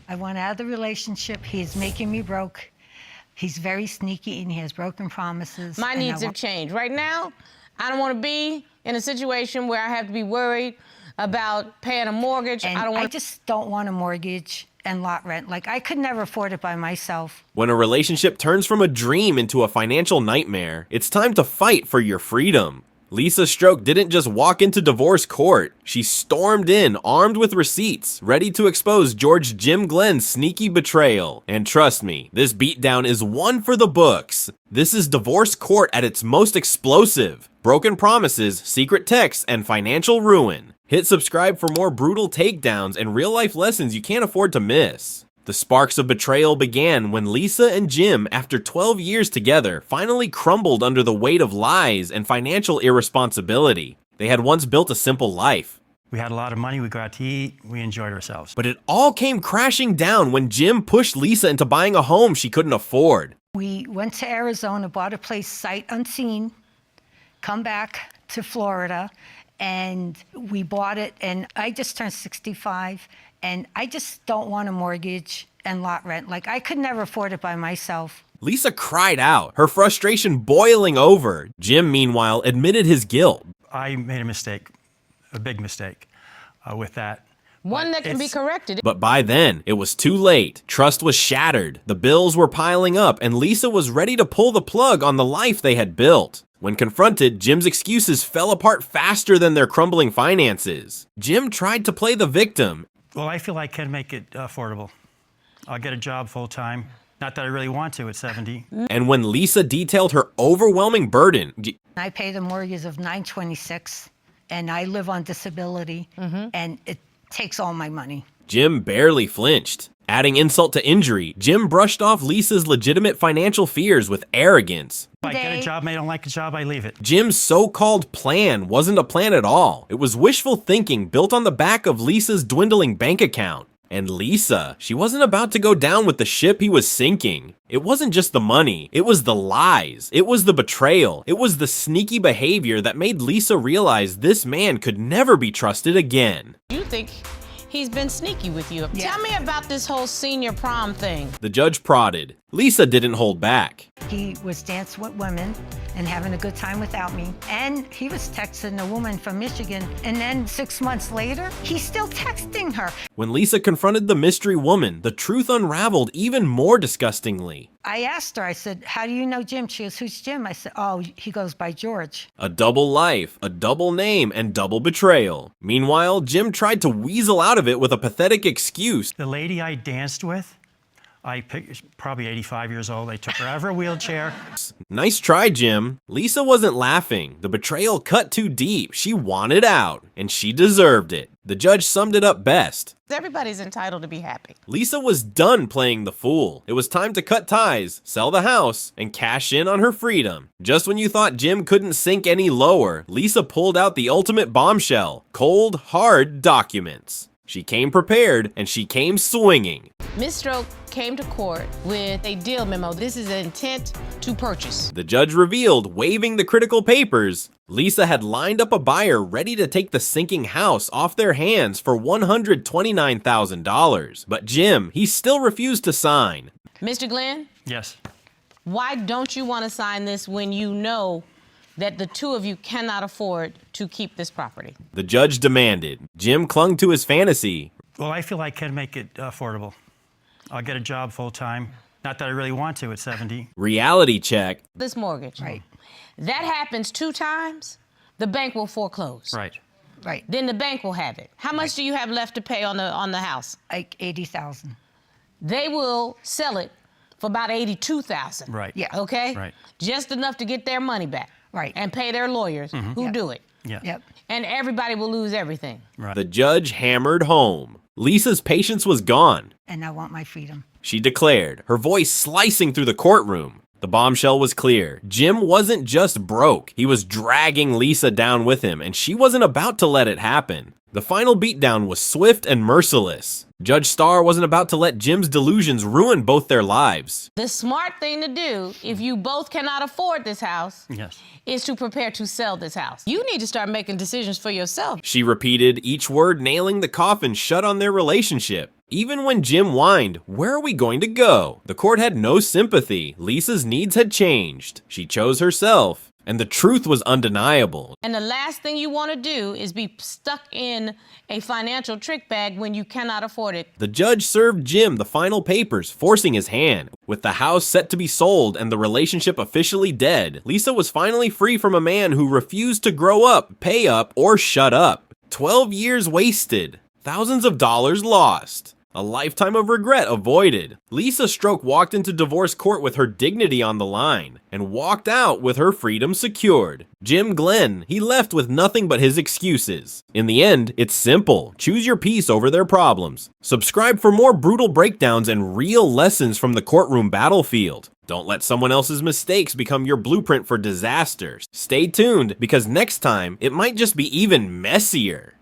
I want out of the relationship. He's making me broke. He's very sneaky and he has broken promises. My needs have changed. Right now, I don't want to be in a situation where I have to be worried about paying a mortgage. And I just don't want a mortgage and lot rent. Like, I could never afford it by myself. When a relationship turns from a dream into a financial nightmare, it's time to fight for your freedom. Lisa Stroke didn't just walk into divorce court. She stormed in, armed with receipts, ready to expose George Jim Glenn's sneaky betrayal. And trust me, this beatdown is one for the books. This is divorce court at its most explosive. Broken promises, secret texts, and financial ruin. Hit subscribe for more brutal takedowns and real-life lessons you can't afford to miss. The sparks of betrayal began when Lisa and Jim, after 12 years together, finally crumbled under the weight of lies and financial irresponsibility. They had once built a simple life. We had a lot of money, we got out to eat, we enjoyed ourselves. But it all came crashing down when Jim pushed Lisa into buying a home she couldn't afford. We went to Arizona, bought a place sight unseen, come back to Florida, and we bought it, and I just turned 65. And I just don't want a mortgage and lot rent. Like, I could never afford it by myself. Lisa cried out, her frustration boiling over. Jim, meanwhile, admitted his guilt. I made a mistake, a big mistake with that. One that can be corrected. But by then, it was too late. Trust was shattered. The bills were piling up, and Lisa was ready to pull the plug on the life they had built. When confronted, Jim's excuses fell apart faster than their crumbling finances. Jim tried to play the victim. Well, I feel I can make it affordable. I'll get a job full-time. Not that I really want to at 70. And when Lisa detailed her overwhelming burden... I paid a mortgage of $926, and I live on disability, and it takes all my money. Jim barely flinched. Adding insult to injury, Jim brushed off Lisa's legitimate financial fears with arrogance. If I get a job and I don't like a job, I leave it. Jim's so-called plan wasn't a plan at all. It was wishful thinking built on the back of Lisa's dwindling bank account. And Lisa, she wasn't about to go down with the ship he was sinking. It wasn't just the money, it was the lies, it was the betrayal, it was the sneaky behavior that made Lisa realize this man could never be trusted again. You think he's been sneaky with you? Yeah. Tell me about this whole senior prom thing. The judge prodded. Lisa didn't hold back. He was dancing with women and having a good time without me. And he was texting a woman from Michigan. And then 6 months later, he's still texting her. When Lisa confronted the mystery woman, the truth unraveled even more disgustingly. I asked her, I said, how do you know Jim? She goes, who's Jim? I said, oh, he goes by George. A double life, a double name, and double betrayal. Meanwhile, Jim tried to weasel out of it with a pathetic excuse. The lady I danced with, I picked, probably 85 years old. I took her out of her wheelchair. Nice try, Jim. Lisa wasn't laughing. The betrayal cut too deep. She wanted out, and she deserved it. The judge summed it up best. Everybody's entitled to be happy. Lisa was done playing the fool. It was time to cut ties, sell the house, and cash in on her freedom. Just when you thought Jim couldn't sink any lower, Lisa pulled out the ultimate bombshell: cold, hard documents. She came prepared, and she came swinging. Ms. Stroke came to court with a deal memo. This is an intent to purchase. The judge revealed, waving the critical papers, Lisa had lined up a buyer ready to take the sinking house off their hands for $129,000. But Jim, he still refused to sign. Mr. Glenn? Yes. Why don't you want to sign this when you know that the two of you cannot afford to keep this property? The judge demanded. Jim clung to his fantasy. Well, I feel I can make it affordable. I'll get a job full-time. Not that I really want to at 70. Reality check. This mortgage. Right. That happens 2 times, the bank will foreclose. Right. Right. Then the bank will have it. How much do you have left to pay on the house? Like $80,000. They will sell it for about $82,000. Right. Yeah. Okay? Right. Just enough to get their money back. Right. And pay their lawyers who Yep. do it. Yeah. Yep. And everybody will lose everything. Right. The judge hammered home. Lisa's patience was gone. And I want my freedom. She declared, her voice slicing through the courtroom. The bombshell was clear. Jim wasn't just broke. He was dragging Lisa down with him, and she wasn't about to let it happen. The final beatdown was swift and merciless. Judge Starr wasn't about to let Jim's delusions ruin both their lives. The smart thing to do, if you both cannot afford this house, Yes. is to prepare to sell this house. You need to start making decisions for yourself. She repeated, each word nailing the coffin shut on their relationship. Even when Jim whined, "Where are we going to go?" the court had no sympathy. Lisa's needs had changed. She chose herself, and the truth was undeniable. And the last thing you want to do is be stuck in a financial trick bag when you cannot afford it. The judge served Jim the final papers, forcing his hand. With the house set to be sold and the relationship officially dead, Lisa was finally free from a man who refused to grow up, pay up, or shut up. 12 years wasted. Thousands of dollars lost. A lifetime of regret avoided. Lisa Stroke walked into divorce court with her dignity on the line and walked out with her freedom secured. Jim Glenn, he left with nothing but his excuses. In the end, it's simple. Choose your peace over their problems. Subscribe for more brutal breakdowns and real lessons from the courtroom battlefield. Don't let someone else's mistakes become your blueprint for disasters. Stay tuned, because next time, it might just be even messier.